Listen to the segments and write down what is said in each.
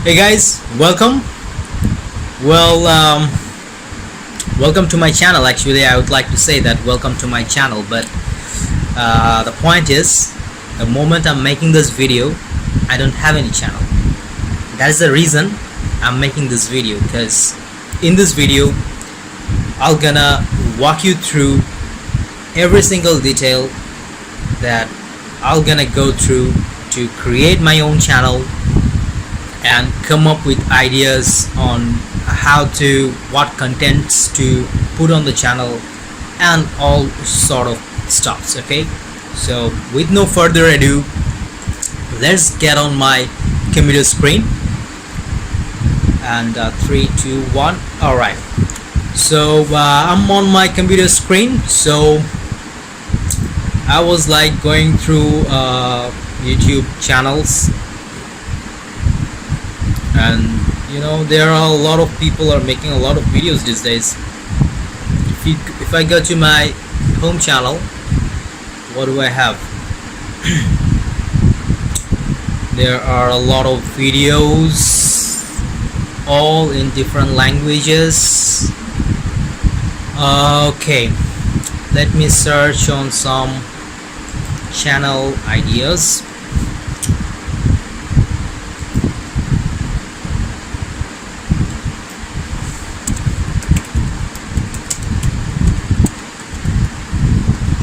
Hey guys, welcome. Well, welcome to my channel. Actually, I would like to say that welcome to my channel, but the point is, the moment I'm making this video, I don't have any channel. That is the reason I'm making this video, because in this video, I'm gonna walk you through every single detail that I'm gonna go through to create my own channel and come up with ideas on what contents to put on the channel and all sort of stuffs. Okay, so with no further ado, let's get on my computer screen. And 3 2 1. All right, so I'm on my computer screen. So I was like going through YouTube channels, and there are a lot of people are making a lot of videos these days. If I go to my home channel, what do I have? There are a lot of videos, all in different languages. Okay, let me search on some channel ideas.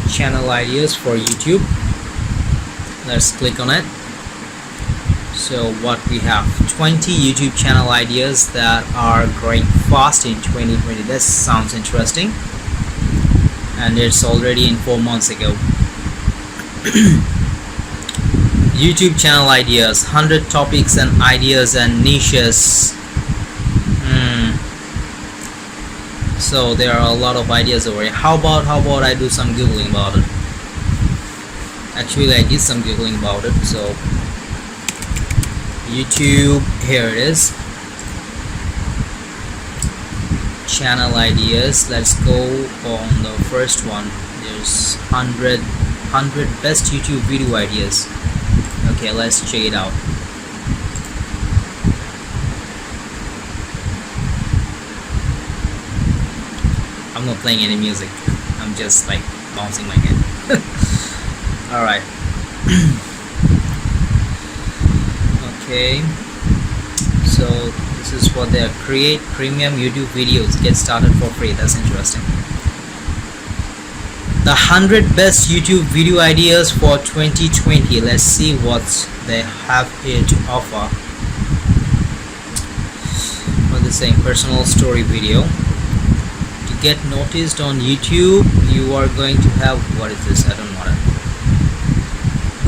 Channel ideas for YouTube. Let's click on it. So what we have, 20 YouTube channel ideas that are growing fast in 2020. This sounds interesting, and it's already in 4 months ago. YouTube channel ideas, 100 topics and ideas and niches. So there are a lot of ideas over here. How about I do some googling about it? Actually, I did some googling about it. So YouTube, here it is. Channel ideas. Let's go on the first one. There's 100 best YouTube video ideas. Okay, let's check it out. I'm not playing any music. I'm just like bouncing my head. Alright. Okay. So this is what they are. Create premium YouTube videos. Get started for free. That's interesting. The 100 best YouTube video ideas for 2020. Let's see what they have here to offer. What they're saying, personal story video. To get noticed on YouTube, you are going to have, what is this? I don't want it.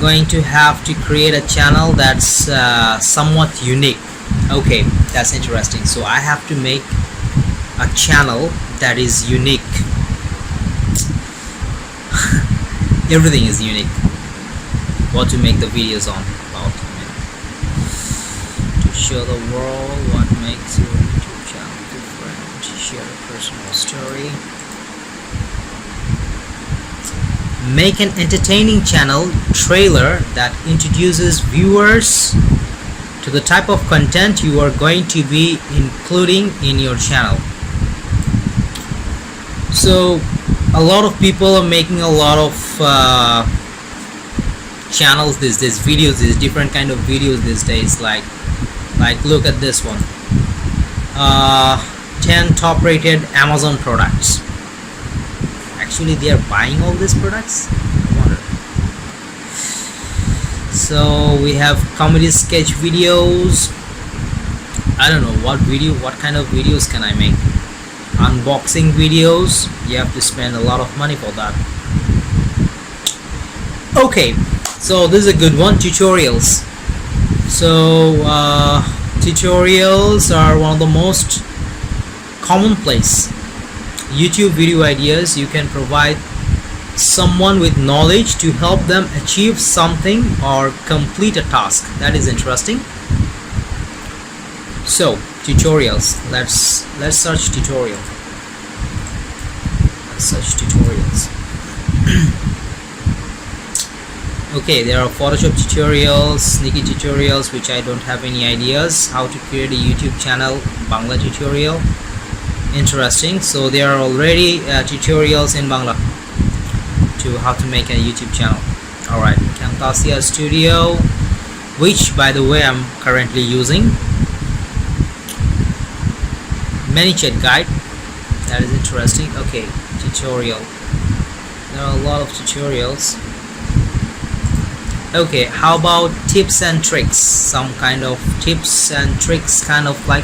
Going to have to create a channel that's somewhat unique. Okay, that's interesting. So I have to make a channel that is unique. Everything is unique. What to make the videos on about, to show the world what makes your YouTube channel different. Share a personal story. Make an entertaining channel trailer that introduces viewers to the type of content you are going to be including in your channel. So a lot of people are making a lot of channels these days, videos, these different kind of videos these days. Like look at this one. 10 top rated Amazon products. Actually, they are buying all these products. I wonder. So we have comedy sketch videos. I don't know what kind of videos can I make. Unboxing videos. You have to spend a lot of money for that. Okay, so this is a good one. Tutorials. So tutorials are one of the most commonplace YouTube video ideas. You can provide someone with knowledge to help them achieve something or complete a task. That is interesting. So tutorials. Let's search tutorial. Let's search tutorials. Okay, there are Photoshop tutorials, sneaky tutorials, which I don't have any ideas. How to create a YouTube channel, Bangla tutorial. Interesting. So there are already tutorials in Bangla to how to make a YouTube channel. Alright, Camtasia Studio, which by the way I'm currently using. ManyChat guide, that is interesting. Okay, tutorial. There are a lot of tutorials. Okay, how about tips and tricks? Some kind of tips and tricks, kind of like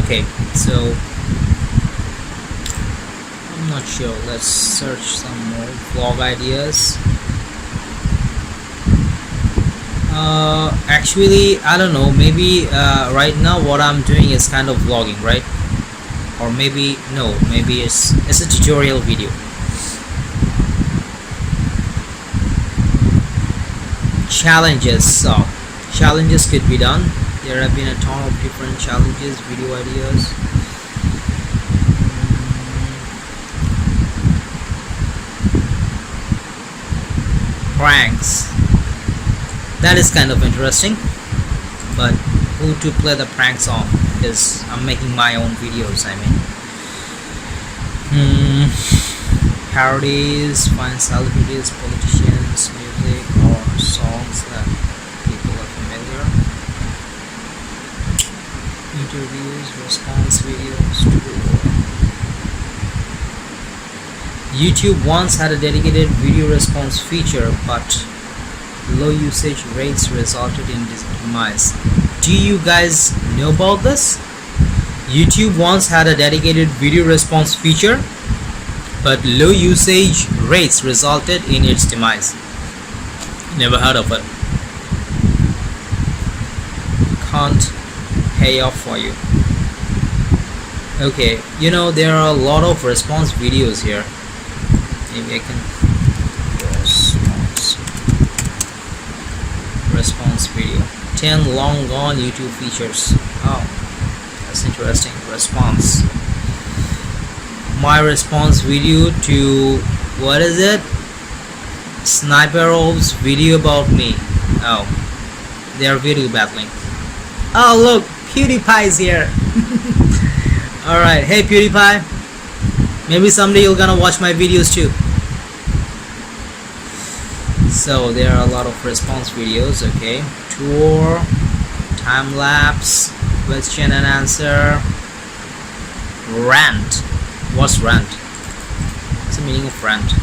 okay, so I'm not sure. Let's search some more vlog ideas. Actually, I don't know, maybe right now what I'm doing is kind of vlogging, right? Or maybe no, maybe it's a tutorial video. Challenges. So challenges could be done. There have been a ton of different challenges, video ideas. Pranks. That is kind of interesting, but who to play the pranks on? Because I'm making my own videos, I mean. Parodies, find celebrities, politicians, music, or songs that people are familiar. Interviews, response videos, YouTube once had a dedicated video response feature, but low usage rates resulted in its demise. Do you guys know about this? YouTube once had a dedicated video response feature, but low usage rates resulted in its demise. Never heard of it. Can't pay off for you. Okay, you know, there are a lot of response videos here. Maybe I can response video. 10 long gone YouTube features. Oh, that's interesting. Response. My response video to, what is it? Sniper Wolf's video about me. Oh, they are video battling. Oh look, PewDiePie's here. Alright, hey PewDiePie. Maybe someday you're gonna watch my videos too. So there are a lot of response videos. Okay, tour, time lapse, question and answer, rant. What's rant? What's the meaning of rant?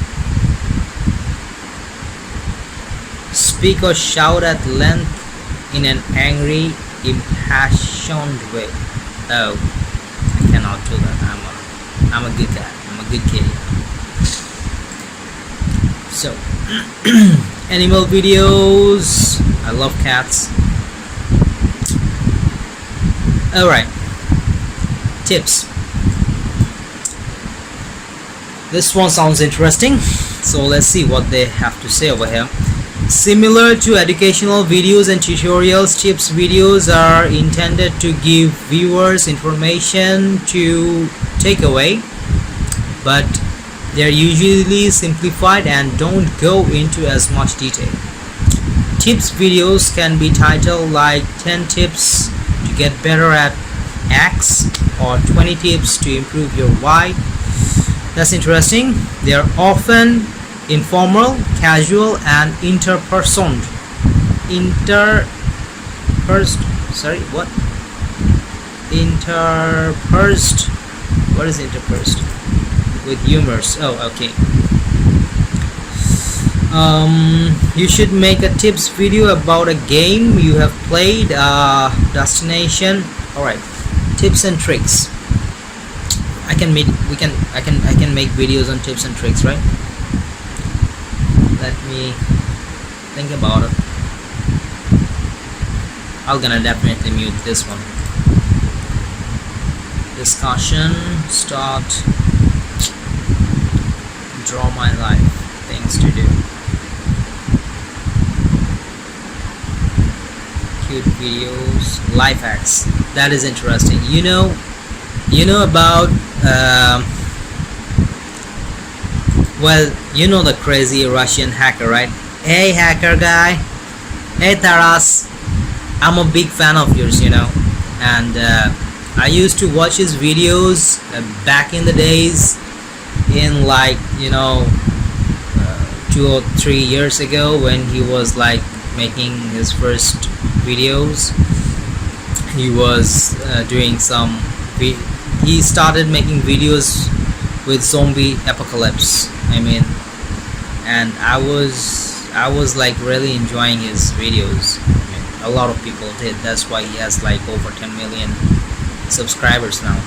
Speak or shout at length in an angry, impassioned way. Oh, I cannot do that. I'm a good guy. I'm a good kid. So, animal videos. I love cats. Alright, tips. This one sounds interesting, so let's see what they have to say over here. Similar to educational videos and tutorials, tips videos are intended to give viewers information to take away, but they're usually simplified and don't go into as much detail. Tips videos can be titled like 10 tips to get better at X or 20 tips to improve your Y. That's interesting. They are often informal, casual, and interspersed. Interspersed. What is interspersed? With humors. Oh, okay. You should make a tips video about a game you have played, destination. All right, tips and tricks. I can make videos on tips and tricks, right? Let me think about it. I'm gonna definitely mute this one. Discussion, start, draw my life, things to do. Cute videos, life hacks. That is interesting. You know about Well, you know the crazy Russian hacker, right? Hey, hacker guy. Hey, Taras. I'm a big fan of yours, and I used to watch his videos back in the days, in like 2 or 3 years ago, when he was like making his first videos. He was doing some he started making videos with zombie apocalypse, and I was like really enjoying his videos. A lot of people did. That's why he has like over 10 million subscribers now.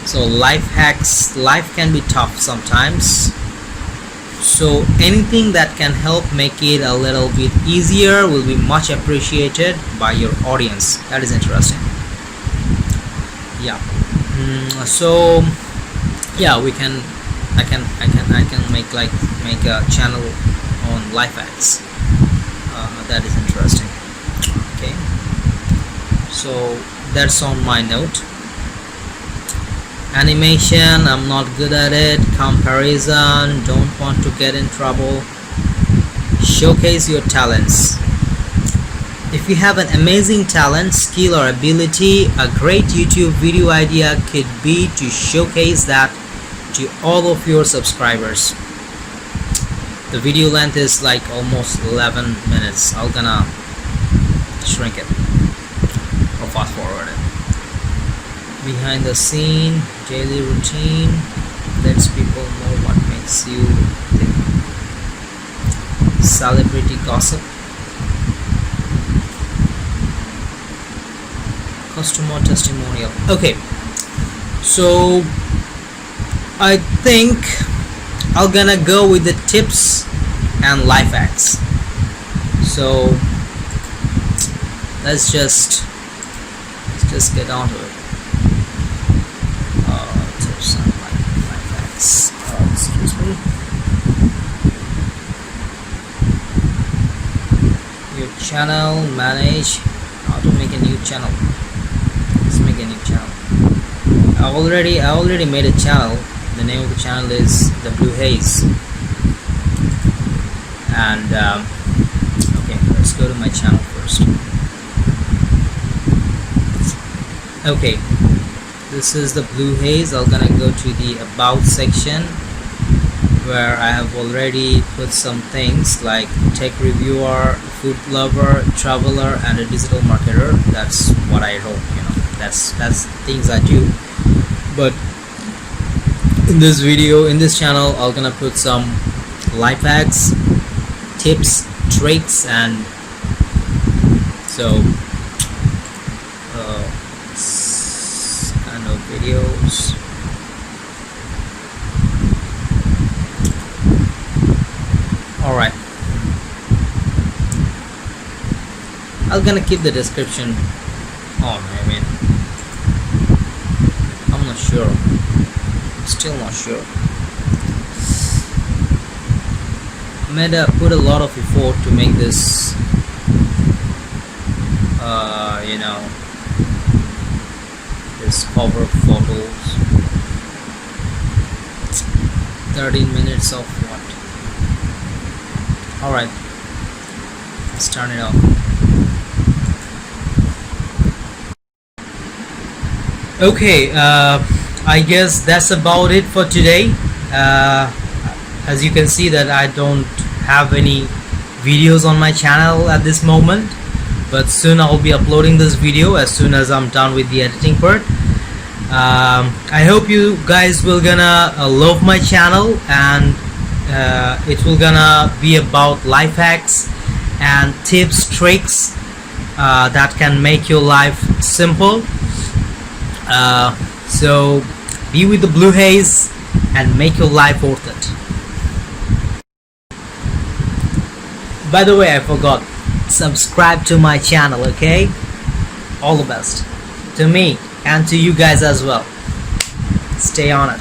So life can be tough sometimes, so anything that can help make it a little bit easier will be much appreciated by your audience. That is interesting. Yeah. So yeah, I can make a channel on life hacks. That is interesting. Okay, so that's on my note. Animation, I'm not good at it. Comparison, don't want to get in trouble. Showcase your talents. If you have an amazing talent, skill, or ability, a great YouTube video idea could be to showcase that to all of your subscribers. The video length is like almost 11 minutes. I'm gonna shrink it or fast forward it. Behind the scene, daily routine, lets people know what makes you tick. Celebrity gossip, customer testimonial. Okay, so I think I'm gonna go with the tips and life hacks. So let's just get on to it. Tips and life hacks. Excuse me. Your channel, manage. How to make a new channel? Let's make a new channel. I already made a channel. The name of the channel is the Blue Haze, and okay, let's go to my channel first. Okay, this is the Blue Haze. I'm gonna go to the about section, where I have already put some things like tech reviewer, food lover, traveler, and a digital marketer. That's what I wrote. That's things I do. But in this video, in this channel, I'm gonna put some life hacks, tips, tricks, and so kind of videos. Alright, I'm gonna keep the description on. I'm not sure. Still not sure. Put a lot of effort to make this this cover photos. 13 minutes of what? Alright, let's turn it off. Okay, I guess that's about it for today. As you can see that I don't have any videos on my channel at this moment, but soon I'll be uploading this video as soon as I'm done with the editing part. I hope you guys will gonna love my channel, and it will gonna be about life hacks and tips, tricks that can make your life simple. So be with the Blue Haze and make your life worth it. By the way, I forgot, subscribe to my channel, okay? All the best to me and to you guys as well. Stay on it.